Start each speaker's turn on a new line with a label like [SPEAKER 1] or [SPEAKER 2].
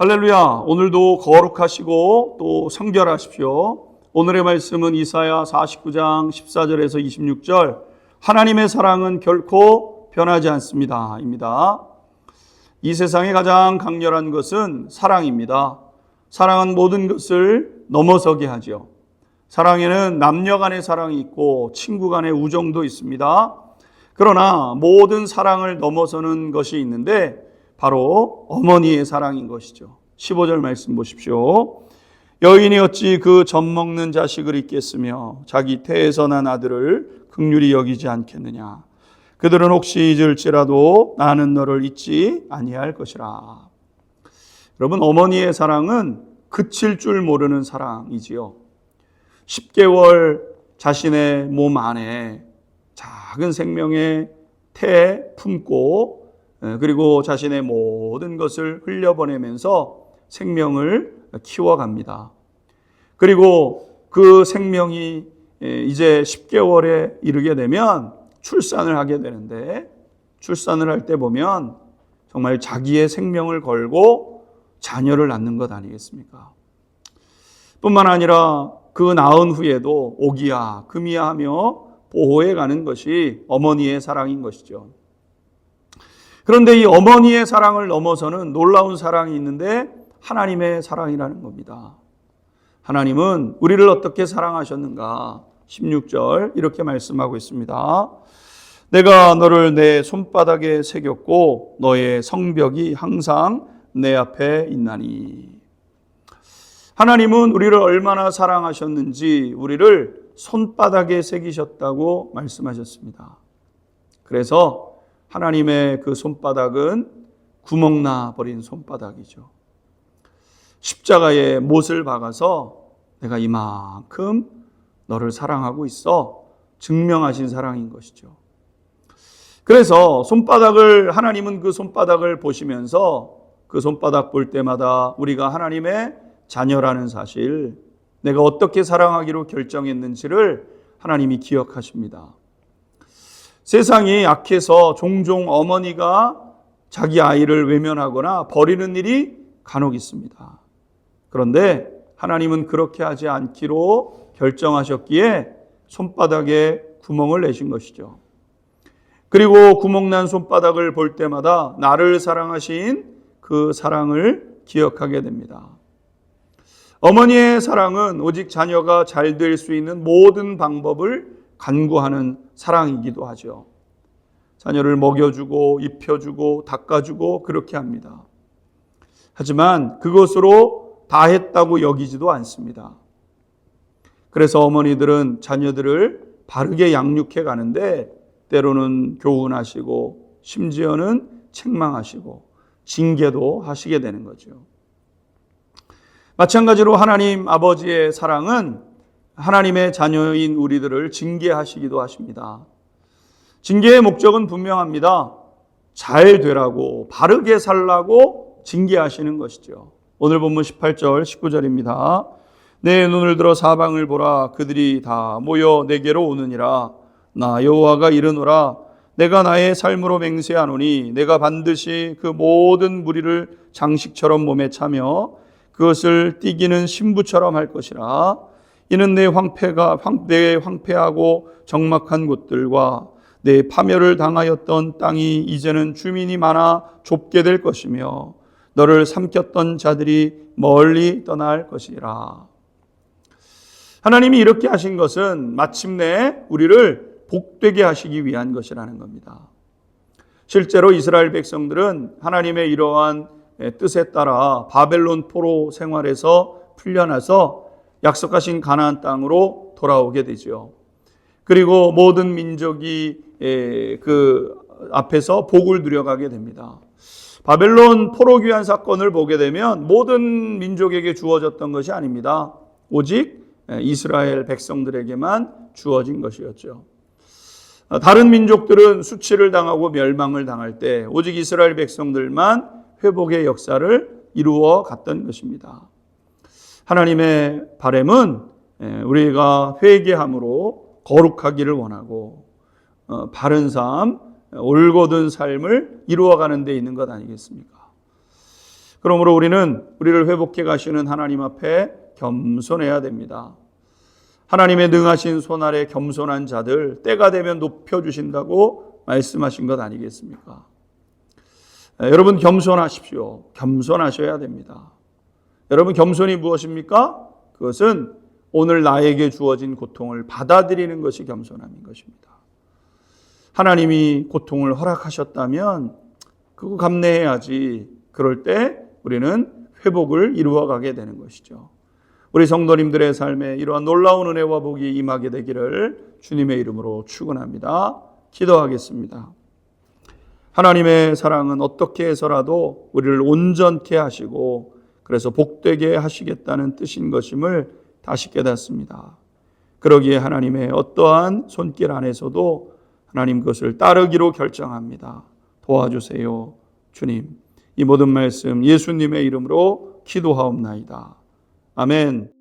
[SPEAKER 1] 할렐루야. 오늘도 거룩하시고 또 성결하십시오. 오늘의 말씀은 이사야 49장 14절에서 26절 하나님의 사랑은 결코 변하지 않습니다 입니다. 이 세상에 가장 강렬한 것은 사랑입니다. 사랑은 모든 것을 넘어서게 하죠. 사랑에는 남녀 간의 사랑이 있고 친구 간의 우정도 있습니다. 그러나 모든 사랑을 넘어서는 것이 있는데 바로 어머니의 사랑인 것이죠. 15절 말씀 보십시오. 여인이 어찌 그 젖먹는 자식을 잊겠으며 자기 태에서 난 아들을 긍휼히 여기지 않겠느냐. 그들은 혹시 잊을지라도 나는 너를 잊지 아니할 것이라. 여러분, 어머니의 사랑은 그칠 줄 모르는 사랑이지요. 10개월 자신의 몸 안에 작은 생명의 태 품고 그리고 자신의 모든 것을 흘려보내면서 생명을 키워갑니다. 그리고 그 생명이 이제 10개월에 이르게 되면 출산을 하게 되는데, 출산을 할 때 보면 정말 자기의 생명을 걸고 자녀를 낳는 것 아니겠습니까? 뿐만 아니라 그 낳은 후에도 오기야 금이야 하며 보호해 가는 것이 어머니의 사랑인 것이죠. 그런데 이 어머니의 사랑을 넘어서는 놀라운 사랑이 있는데 하나님의 사랑이라는 겁니다. 하나님은 우리를 어떻게 사랑하셨는가? 16절 이렇게 말씀하고 있습니다. 내가 너를 내 손바닥에 새겼고 너의 성벽이 항상 내 앞에 있나니. 하나님은 우리를 얼마나 사랑하셨는지 우리를 손바닥에 새기셨다고 말씀하셨습니다. 그래서 하나님의 그 손바닥은 구멍나 버린 손바닥이죠. 십자가에 못을 박아서 내가 이만큼 너를 사랑하고 있어 증명하신 사랑인 것이죠. 그래서 하나님은 그 손바닥을 보시면서 그 손바닥 볼 때마다 우리가 하나님의 자녀라는 사실, 내가 어떻게 사랑하기로 결정했는지를 하나님이 기억하십니다. 세상이 악해서 종종 어머니가 자기 아이를 외면하거나 버리는 일이 간혹 있습니다. 그런데 하나님은 그렇게 하지 않기로 결정하셨기에 손바닥에 구멍을 내신 것이죠. 그리고 구멍난 손바닥을 볼 때마다 나를 사랑하신 그 사랑을 기억하게 됩니다. 어머니의 사랑은 오직 자녀가 잘 될 수 있는 모든 방법을 간구하는 사랑이기도 하죠. 자녀를 먹여주고 입혀주고 닦아주고 그렇게 합니다. 하지만 그것으로 다 했다고 여기지도 않습니다. 그래서 어머니들은 자녀들을 바르게 양육해 가는데 때로는 교훈하시고 심지어는 책망하시고 징계도 하시게 되는 거죠. 마찬가지로 하나님 아버지의 사랑은 하나님의 자녀인 우리들을 징계하시기도 하십니다. 징계의 목적은 분명합니다. 잘 되라고, 바르게 살라고 징계하시는 것이죠. 오늘 본문 18절, 19절입니다. 내 눈을 들어 사방을 보라. 그들이 다 모여 내게로 오느니라. 나 여호와가 이르노라. 내가 나의 삶으로 맹세하노니 내가 반드시 그 모든 무리를 장식처럼 몸에 차며 그것을 띠기는 신부처럼 할 것이라. 이는 내 황폐하고 적막한 곳들과 내 파멸을 당하였던 땅이 이제는 주민이 많아 좁게 될 것이며 너를 삼켰던 자들이 멀리 떠날 것이라. 하나님이 이렇게 하신 것은 마침내 우리를 복되게 하시기 위한 것이라는 겁니다. 실제로 이스라엘 백성들은 하나님의 이러한 뜻에 따라 바벨론 포로 생활에서 풀려나서 약속하신 가나안 땅으로 돌아오게 되죠. 그리고 모든 민족이 그 앞에서 복을 누려가게 됩니다. 바벨론 포로 귀환 사건을 보게 되면 모든 민족에게 주어졌던 것이 아닙니다. 오직 이스라엘 백성들에게만 주어진 것이었죠. 다른 민족들은 수치를 당하고 멸망을 당할 때 오직 이스라엘 백성들만 회복의 역사를 이루어 갔던 것입니다. 하나님의 바람은 우리가 회개함으로 거룩하기를 원하고 바른 삶, 올곧은 삶을 이루어가는 데 있는 것 아니겠습니까? 그러므로 우리는 우리를 회복해 가시는 하나님 앞에 겸손해야 됩니다. 하나님의 능하신 손 아래 겸손한 자들 때가 되면 높여주신다고 말씀하신 것 아니겠습니까? 여러분 겸손하십시오. 겸손하셔야 됩니다. 여러분 겸손이 무엇입니까? 그것은 오늘 나에게 주어진 고통을 받아들이는 것이 겸손함인 것입니다. 하나님이 고통을 허락하셨다면 그거 감내해야지. 그럴 때 우리는 회복을 이루어가게 되는 것이죠. 우리 성도님들의 삶에 이러한 놀라운 은혜와 복이 임하게 되기를 주님의 이름으로 축원합니다. 기도하겠습니다. 하나님의 사랑은 어떻게 해서라도 우리를 온전케 하시고 그래서 복되게 하시겠다는 뜻인 것임을 다시 깨닫습니다. 그러기에 하나님의 어떠한 손길 안에서도 하나님 그것을 따르기로 결정합니다. 도와주세요. 주님, 이 모든 말씀 예수님의 이름으로 기도하옵나이다. 아멘.